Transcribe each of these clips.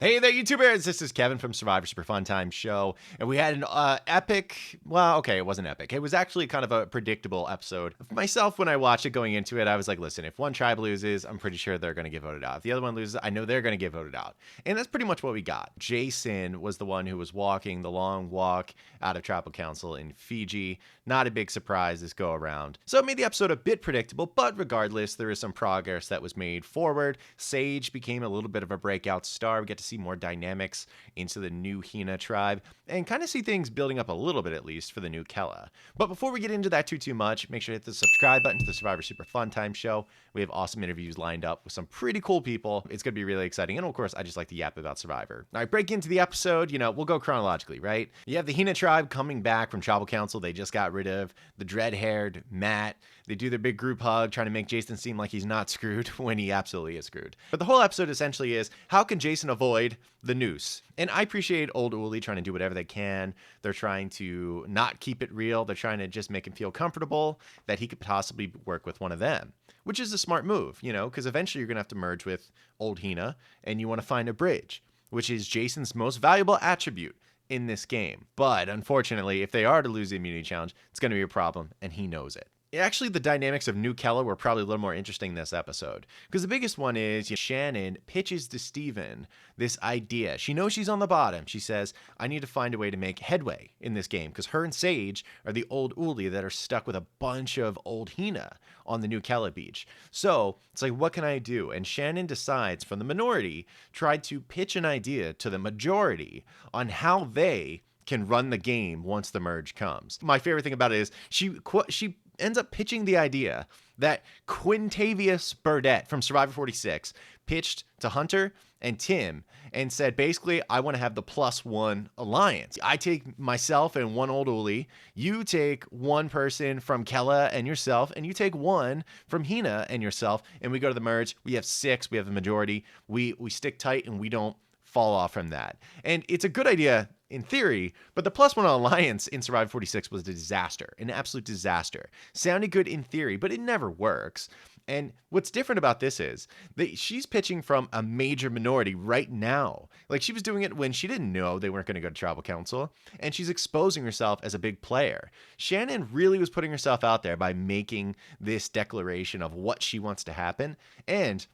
Hey there, YouTubers! This is Kevin from Survivor Super Fun Time Show, and we had an epic. Well, okay, it wasn't epic. It was actually kind of a predictable episode. For myself, when I watched it going into it, I was like, listen, if one tribe loses, I'm pretty sure they're going to get voted out. If the other one loses, I know they're going to get voted out. And that's pretty much what we got. Jason was the one who was walking the long walk out of Tribal Council in Fiji. Not a big surprise this go around. So it made the episode a bit predictable, but regardless, there is some progress that was made forward. Sage became a little bit of a breakout star. We get to see more dynamics into the new Hina tribe and kind of see things building up a little bit, at least, for the new Kella. But before we get into that too much, make sure to hit the subscribe button to the Survivor Super Fun Time Show. We have awesome interviews lined up with some pretty cool people. It's going to be really exciting. And of course, I just like to yap about Survivor. All right, break into the episode. We'll go chronologically, right? You have the Hina tribe coming back from Tribal Council. They just got rid of the dread-haired Matt. They do their big group hug, trying to make Jason seem like he's not screwed when he absolutely is screwed. But the whole episode essentially is, how can Jason avoid the noose? And I appreciate old Uli trying to do whatever they can. They're trying to not keep it real. They're trying to just make him feel comfortable that he could possibly work with one of them, which is a smart move, because eventually you're going to have to merge with old Hina, and you want to find a bridge, which is Jason's most valuable attribute in this game. But unfortunately, if they are to lose the immunity challenge, it's going to be a problem, and he knows it. Actually, the dynamics of New Kella were probably a little more interesting this episode. Because the biggest one is Shannon pitches to Steven this idea. She knows she's on the bottom. She says, I need to find a way to make headway in this game. Because her and Sage are the old Uli that are stuck with a bunch of old Hina on the New Kella beach. So it's like, what can I do? And Shannon decides, from the minority, tried to pitch an idea to the majority on how they can run the game once the merge comes. My favorite thing about it is she ends up pitching the idea that Quintavious Burdett from Survivor 46 pitched to Hunter and Tim and said, basically, I want to have the +1 alliance. I take myself and one old Uli, you take one person from Kella and yourself, and you take one from Hina and yourself, and we go to the merge. We have 6, we have the majority. We stick tight and we don't fall off from that. And it's a good idea in theory, but the +1 alliance in Survivor 46 was a disaster, an absolute disaster. Sounded good in theory, but it never works. And what's different about this is that she's pitching from a major minority right now. Like, she was doing it when she didn't know they weren't going to go to Tribal Council, and she's exposing herself as a big player. Shannon really was putting herself out there by making this declaration of what she wants to happen, and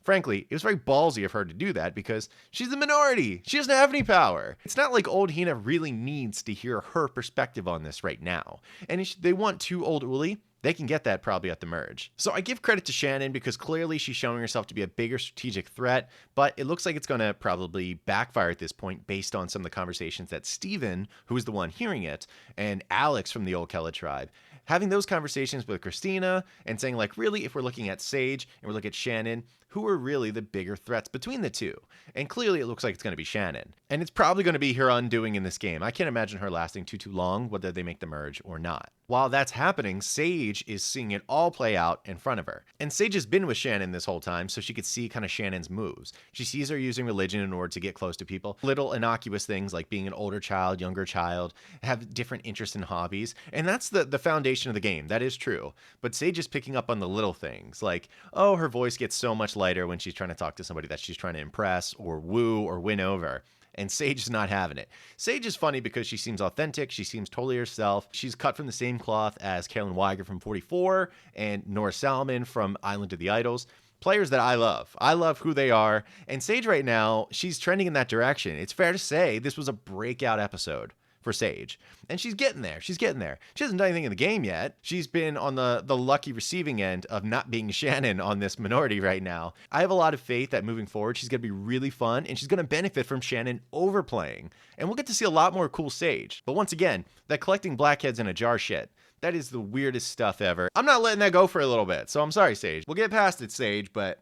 frankly, it was very ballsy of her to do that because she's the minority. She doesn't have any power. It's not like old Hina really needs to hear her perspective on this right now. And if they want 2 old Uli, they can get that probably at the merge. So I give credit to Shannon because clearly she's showing herself to be a bigger strategic threat, but it looks like it's going to probably backfire at this point based on some of the conversations that Steven, who is the one hearing it, and Alex from the old Kella tribe, having those conversations with Christina and saying, like, really, if we're looking at Sage and we're looking at Shannon, who are really the bigger threats between the two? And clearly it looks like it's going to be Shannon. And it's probably going to be her undoing in this game. I can't imagine her lasting too long, whether they make the merge or not. While that's happening, Sage is seeing it all play out in front of her. And Sage has been with Shannon this whole time, so she could see kind of Shannon's moves. She sees her using religion in order to get close to people. Little innocuous things like being an older child, younger child, have different interests and hobbies. And that's the foundation of the game. That is true. But Sage is picking up on the little things, like, oh, her voice gets so much lighter when she's trying to talk to somebody that she's trying to impress or woo or win over. And Sage is not having it. Sage is funny because she seems authentic. She seems totally herself. She's cut from the same cloth as Carolyn Weiger from 44 and Nora Salmon from Island of the Idols. Players that I love. I love who they are. And Sage right now, she's trending in that direction. It's fair to say this was a breakout episode for Sage. And she's getting there. She's getting there. She hasn't done anything in the game yet. She's been on the lucky receiving end of not being Shannon on this minority right now. I have a lot of faith that moving forward, she's going to be really fun and she's going to benefit from Shannon overplaying. And we'll get to see a lot more cool Sage. But once again, that collecting blackheads in a jar shit, that is the weirdest stuff ever. I'm not letting that go for a little bit. So I'm sorry, Sage. We'll get past it, Sage, but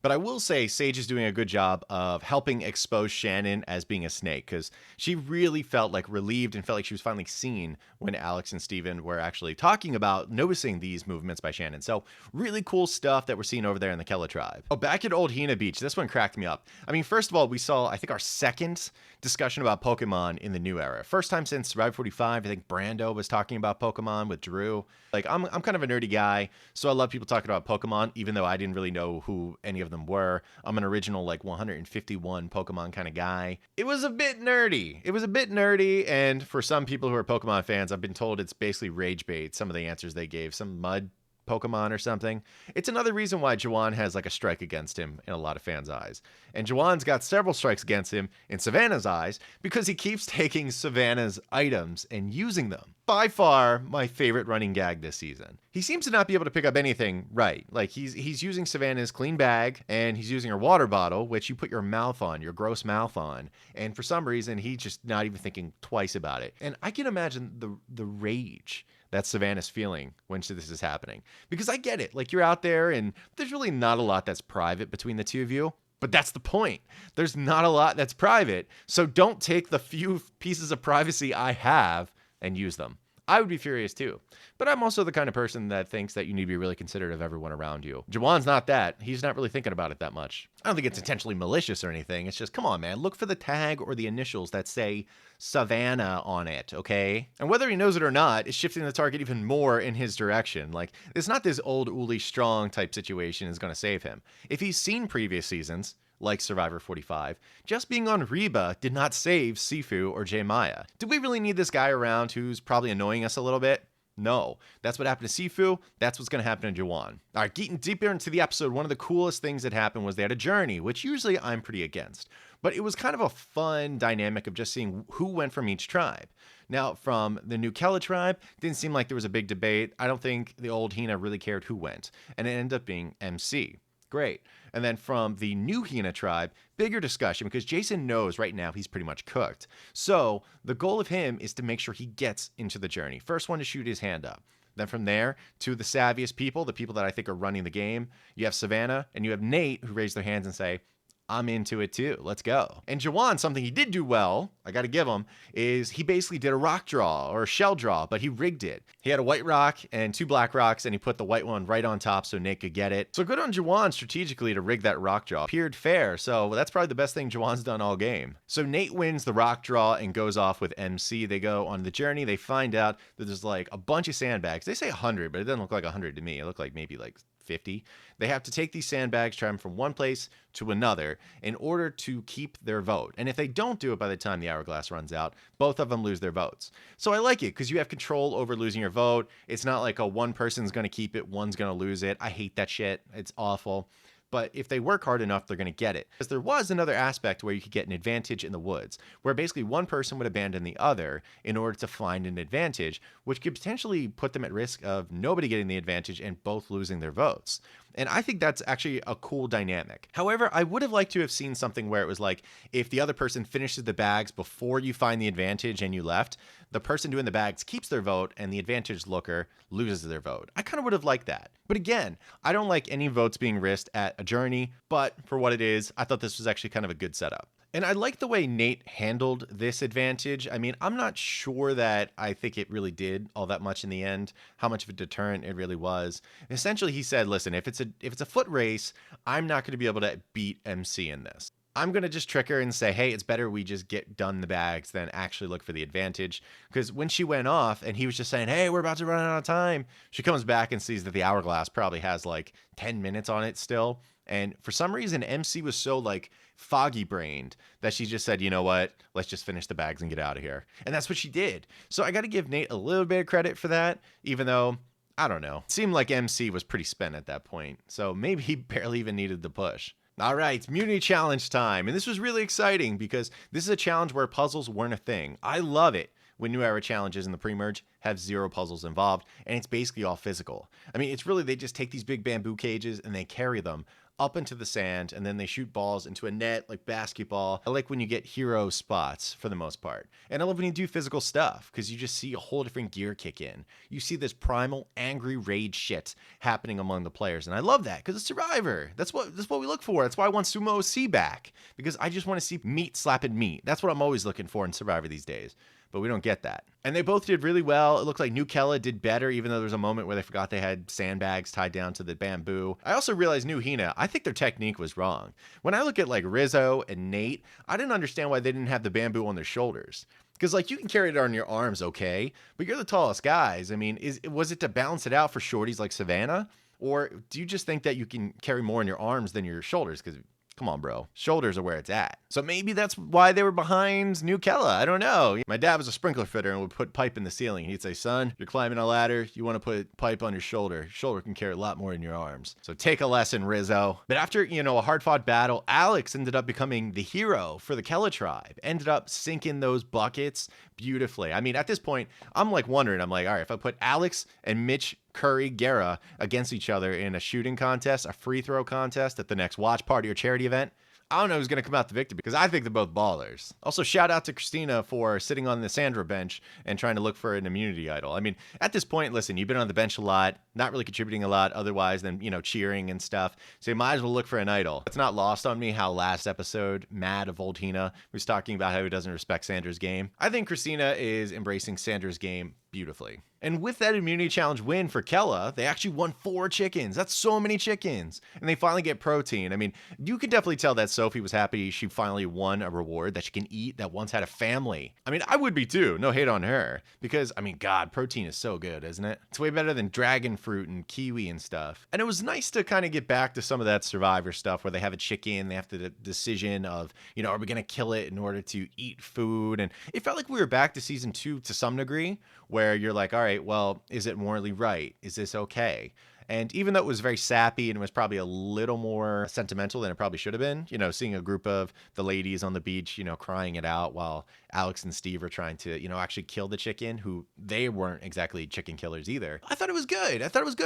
I will say Sage is doing a good job of helping expose Shannon as being a snake, because she really felt like relieved and felt like she was finally seen when Alex and Steven were actually talking about noticing these movements by Shannon. So really cool stuff that we're seeing over there in the Kella tribe. Oh, back at Old Hina Beach, this one cracked me up. I mean, first of all, we saw, I think, our second discussion about Pokemon in the new era. First time since Survivor 45, I think Brando was talking about Pokemon with Drew. Like, I'm kind of a nerdy guy, so I love people talking about Pokemon, even though I didn't really know who any of them were. I'm an original like 151 Pokemon kind of guy. It was a bit nerdy. And for some people who are Pokemon fans, I've been told it's basically rage bait. Some of the answers they gave, some mud Pokemon or something. It's another reason why Jawan has like a strike against him in a lot of fans' eyes. And Jawan's got several strikes against him in Savannah's eyes because he keeps taking Savannah's items and using them. By far my favorite running gag this season. He seems to not be able to pick up anything right. Like he's using Savannah's clean bag and he's using her water bottle, which you put your mouth on, your gross mouth on. And for some reason, he's just not even thinking twice about it. And I can imagine the rage that Savannah's feeling when this is happening. Because I get it. Like, you're out there and there's really not a lot that's private between the two of you. But that's the point. There's not a lot that's private. So don't take the few pieces of privacy I have and use them. I would be furious too. But I'm also the kind of person that thinks that you need to be really considerate of everyone around you. Jawan's not that. He's not really thinking about it that much. I don't think it's intentionally malicious or anything. It's just, come on, man. Look for the tag or the initials that say Savannah on it, okay? And whether he knows it or not, it's shifting the target even more in his direction. Like, it's not this old Uli Strong type situation is going to save him. If he's seen previous seasons, like Survivor 45, just being on Reba did not save Sifu or J Maya. Do we really need this guy around who's probably annoying us a little bit? No. That's what happened to Sifu. That's what's going to happen to Jawan. All right, getting deeper into the episode, one of the coolest things that happened was they had a journey, which usually I'm pretty against. But it was kind of a fun dynamic of just seeing who went from each tribe. Now, from the New Kella tribe, didn't seem like there was a big debate. I don't think the old Hina really cared who went. And it ended up being MC. Great. And then from the new Hina tribe, bigger discussion because Jason knows right now he's pretty much cooked. So the goal of him is to make sure he gets into the journey. First one to shoot his hand up. Then from there to the savviest people, the people that I think are running the game, you have Savannah and you have Nate who raise their hands and say, I'm into it too. Let's go. And Jawan, something he did do well, I got to give him, is he basically did a rock draw or a shell draw, but he rigged it. He had a white rock and two black rocks, and he put the white one right on top so Nate could get it. So good on Jawan strategically to rig that rock draw. Appeared fair, so that's probably the best thing Jawan's done all game. So Nate wins the rock draw and goes off with MC. They go on the journey. They find out that there's like a bunch of sandbags. They say 100, but it doesn't look like 100 to me. It looked like maybe like 50. They have to take these sandbags, try them from one place to another in order to keep their vote. And if they don't do it by the time the hourglass runs out, both of them lose their votes. So I like it because you have control over losing your vote. It's not like one person's going to keep it, one's going to lose it. I hate that shit. It's awful. But if they work hard enough, they're going to get it. Because there was another aspect where you could get an advantage in the woods, where basically one person would abandon the other in order to find an advantage, which could potentially put them at risk of nobody getting the advantage and both losing their votes. And I think that's actually a cool dynamic. However, I would have liked to have seen something where it was like, if the other person finishes the bags before you find the advantage and you left, the person doing the bags keeps their vote and the advantage looker loses their vote. I kind of would have liked that. But again, I don't like any votes being risked at a journey, but for what it is, I thought this was actually kind of a good setup. And I like the way Nate handled this advantage. I mean, I'm not sure that I think it really did all that much in the end, how much of a deterrent it really was. Essentially, he said, listen, if it's a foot race, I'm not going to be able to beat MC in this. I'm going to just trick her and say, hey, it's better we just get done the bags than actually look for the advantage. Because when she went off and he was just saying, hey, we're about to run out of time, she comes back and sees that the hourglass probably has like 10 minutes on it still. And for some reason, MC was so like foggy brained that she just said, you know what, let's just finish the bags and get out of here. And that's what she did. So I got to give Nate a little bit of credit for that, even though, I don't know, it seemed like MC was pretty spent at that point. So maybe he barely even needed the push. All right, Mutiny Challenge time. And this was really exciting because this is a challenge where puzzles weren't a thing. I love it when New Era challenges in the pre-merge have 0 puzzles involved, and it's basically all physical. I mean, it's really, they just take these big bamboo cages and they carry them up into the sand, and then they shoot balls into a net like basketball. I like when you get hero spots for the most part. And I love when you do physical stuff because you just see a whole different gear kick in. You see this primal, angry rage shit happening among the players. And I love that because it's Survivor. That's what we look for. That's why I want Sumo C back, because I just want to see meat slapping meat. That's what I'm always looking for in Survivor these days. But we don't get that. And they both did really well. It looked like New Kella did better, even though there was a moment where they forgot they had sandbags tied down to the bamboo. I also realized New Hina, I think their technique was wrong. When I look at like Rizzo and Nate, I didn't understand why they didn't have the bamboo on their shoulders. Because like you can carry it on your arms, okay, but you're the tallest guys. I mean, was it to balance it out for shorties like Savannah? Or do you just think that you can carry more in your arms than your shoulders? Because come on, bro. Shoulders are where it's at. So maybe that's why they were behind New Kella. I don't know. My dad was a sprinkler fitter and would put pipe in the ceiling. He'd say, son, you're climbing a ladder. You want to put pipe on your shoulder. Your shoulder can carry a lot more in your arms. So take a lesson, Rizzo. But after, a hard-fought battle, Alex ended up becoming the hero for the Kella tribe. Ended up sinking those buckets beautifully. I mean, at this point, I'm like wondering, all right, if I put Alex and Mitch Curry Guerra against each other in a shooting contest, a free throw contest at the next watch party or charity event, I don't know who's going to come out the victor because I think they're both ballers. Also, shout out to Christina for sitting on the Sandra bench and trying to look for an immunity idol. I mean, at this point, listen, you've been on the bench a lot, not really contributing a lot otherwise than, cheering and stuff. So you might as well look for an idol. It's not lost on me how last episode, Matt of Old Hina was talking about how he doesn't respect Sandra's game. I think Christina is embracing Sandra's game beautifully. And with that immunity challenge win for Kella, they actually won 4 chickens. That's so many chickens. And they finally get protein. I mean, you could definitely tell that Sophie was happy she finally won a reward that she can eat that once had a family. I mean, I would be too. No hate on her. Because, God, protein is so good, isn't it? It's way better than dragon fruit and kiwi and stuff. And it was nice to kind of get back to some of that Survivor stuff where they have a chicken, they have the decision of, are we going to kill it in order to eat food? And it felt like we were back to season 2 to some degree, where you're like, all right, well, is it morally right? Is this okay? And even though it was very sappy and it was probably a little more sentimental than it probably should have been, seeing a group of the ladies on the beach, crying it out while Alex and Steve are trying to, actually kill the chicken, who they weren't exactly chicken killers either. I thought it was good.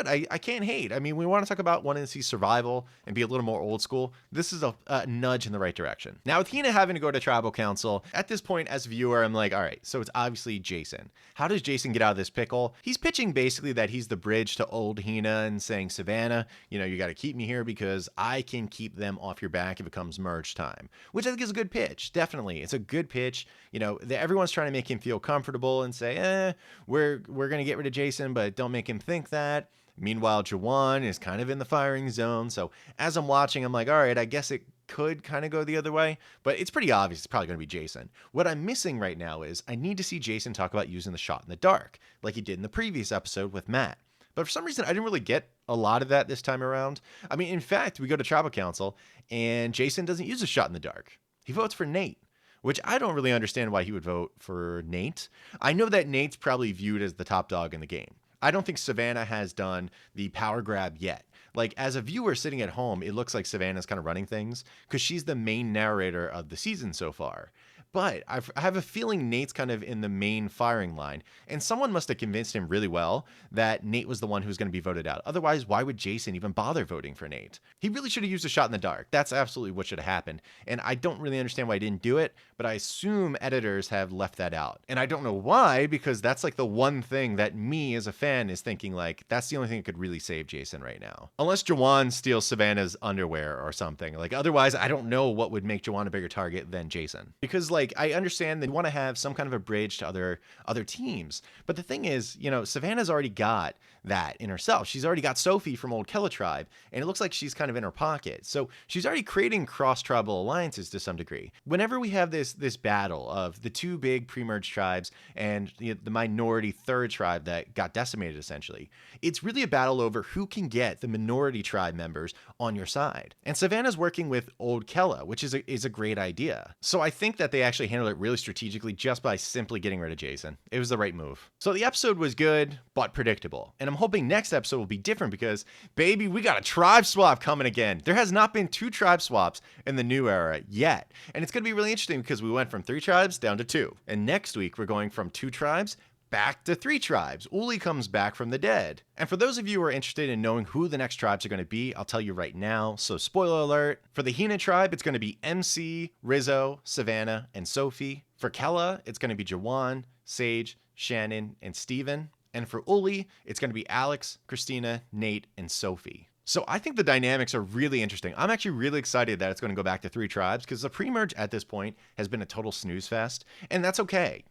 I can't hate. I mean, we want to talk about wanting to see survival and be a little more old school. This is a nudge in the right direction. Now, with Hina having to go to tribal council, at this point as a viewer, I'm like, all right, so it's obviously Jason. How does Jason get out of this pickle? He's pitching basically that he's the bridge to old Hina and saying, Savannah, you got to keep me here because I can keep them off your back if it comes merge time, which I think is a good pitch. Definitely. It's a good pitch. Everyone's trying to make him feel comfortable and say, we're going to get rid of Jason, but don't make him think that. Meanwhile, Jawan is kind of in the firing zone. So as I'm watching, I'm like, all right, I guess it could kind of go the other way, but it's pretty obvious it's probably going to be Jason. What I'm missing right now is I need to see Jason talk about using the shot in the dark, like he did in the previous episode with Matt. But for some reason, I didn't really get a lot of that this time around. I mean, in fact, we go to tribal council and Jason doesn't use a shot in the dark. He votes for Nate, which I don't really understand why he would vote for Nate. I know that Nate's probably viewed as the top dog in the game. I don't think Savannah has done the power grab yet. Like, as a viewer sitting at home, it looks like Savannah's kind of running things because she's the main narrator of the season so far. But I have a feeling Nate's kind of in the main firing line, and someone must have convinced him really well that Nate was the one who was going to be voted out. Otherwise, why would Jason even bother voting for Nate? He really should have used a shot in the dark. That's absolutely what should have happened, and I don't really understand why he didn't do it, but I assume editors have left that out. And I don't know why, because that's like the one thing that me as a fan is thinking, like, that's the only thing that could really save Jason right now. Unless Jawan steals Savannah's underwear or something. Like, otherwise, I don't know what would make Jawan a bigger target than Jason. Because, like, I understand they want to have some kind of a bridge to other teams. But the thing is, Savannah's already got that in herself. She's already got Sophie from Old Kella Tribe, and it looks like she's kind of in her pocket. So she's already creating cross-tribal alliances to some degree. Whenever we have this battle of the two big pre-merge tribes and the minority third tribe that got decimated, essentially, it's really a battle over who can get the minority tribe members on your side. And Savannah's working with Old Kella, which is a great idea. So I think that they actually handled it really strategically just by simply getting rid of Jason. It was the right move. So the episode was good, but predictable. And I'm hoping next episode will be different because, baby, we got a tribe swap coming again. There has not been 2 tribe swaps in the new era yet. And it's going to be really interesting because we went from 3 tribes down to 2. And next week, we're going from 2 tribes back to 3 tribes. Uli comes back from the dead. And for those of you who are interested in knowing who the next tribes are going to be, I'll tell you right now. So spoiler alert, for the Hina tribe, it's going to be MC, Rizzo, Savannah, and Sophie. For Kella, it's going to be Jawan, Sage, Shannon, and Steven. And for Uli, it's going to be Alex, Christina, Nate, and Sophie. So I think the dynamics are really interesting. I'm actually really excited that it's going to go back to 3 tribes because the pre-merge at this point has been a total snooze fest. And that's okay.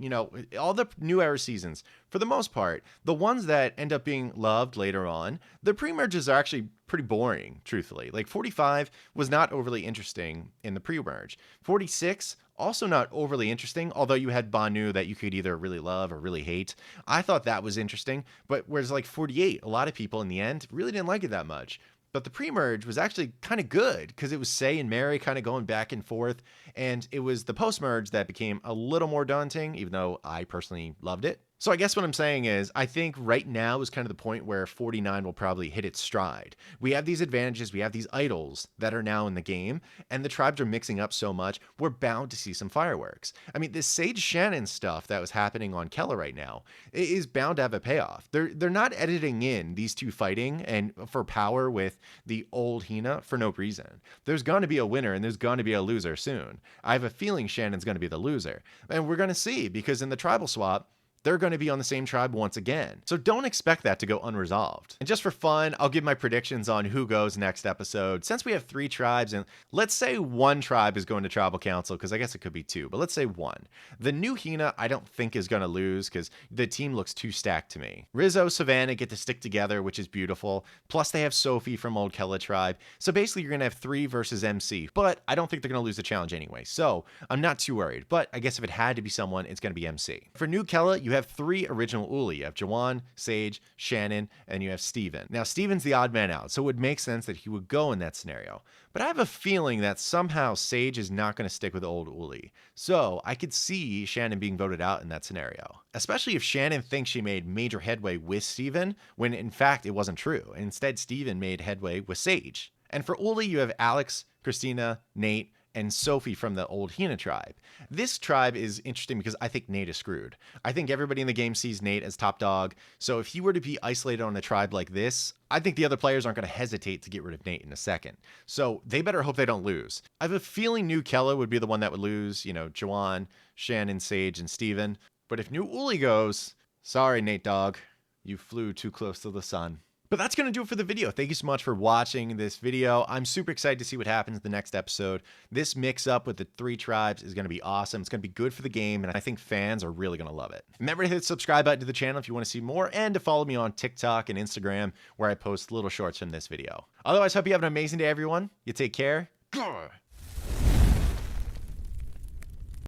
All the new era seasons, for the most part, the ones that end up being loved later on, the pre-merges are actually pretty boring, truthfully. Like 45 was not overly interesting in the pre-merge. 46, also not overly interesting, although you had Banu that you could either really love or really hate. I thought that was interesting, but whereas like 48, a lot of people in the end really didn't like it that much. But the pre-merge was actually kind of good because it was Say and Mary kind of going back and forth. And it was the post-merge that became a little more daunting, even though I personally loved it. So I guess what I'm saying is I think right now is kind of the point where 49 will probably hit its stride. We have these advantages, we have these idols that are now in the game, and the tribes are mixing up so much, we're bound to see some fireworks. I mean, this Sage Shannon stuff that was happening on Kella right now is bound to have a payoff. They're not editing in these two fighting and for power with the old Hina for no reason. There's going to be a winner and there's going to be a loser soon. I have a feeling Shannon's going to be the loser. And we're going to see because in the tribal swap, they're going to be on the same tribe once again. So don't expect that to go unresolved. And just for fun, I'll give my predictions on who goes next episode. Since we have 3 tribes, and let's say 1 tribe is going to tribal council, because I guess it could be 2, but let's say 1. The new Hina, I don't think is going to lose, because the team looks too stacked to me. Rizzo, Savannah get to stick together, which is beautiful. Plus they have Sophie from Old Kella tribe. So basically you're going to have 3 versus MC, but I don't think they're going to lose the challenge anyway. So I'm not too worried, but I guess if it had to be someone, it's going to be MC. For New Kella, you have 3 original Uli. You have Jawan, Sage, Shannon, and you have Steven. Now, Steven's the odd man out, so it would make sense that he would go in that scenario. But I have a feeling that somehow Sage is not going to stick with old Uli. So I could see Shannon being voted out in that scenario. Especially if Shannon thinks she made major headway with Steven, when in fact it wasn't true. Instead, Steven made headway with Sage. And for Uli, you have Alex, Christina, Nate, and Sophie from the old Hina tribe. This tribe is interesting because I think Nate is screwed. I think everybody in the game sees Nate as top dog, so if he were to be isolated on a tribe like this, I think the other players aren't going to hesitate to get rid of Nate in a second. So they better hope they don't lose. I have a feeling New Kella would be the one that would lose, you know, Jawan, Shannon, Sage, and Steven. But if New Uli goes, sorry Nate dog, you flew too close to the sun. But that's going to do it for the video. Thank you so much for watching this video. I'm super excited to see what happens in the next episode. This mix up with the 3 tribes is going to be awesome. It's going to be good for the game, and I think fans are really going to love it. Remember to hit the subscribe button to the channel if you want to see more, and to follow me on TikTok and Instagram, where I post little shorts from this video. Otherwise, hope you have an amazing day, everyone. You take care. Grr.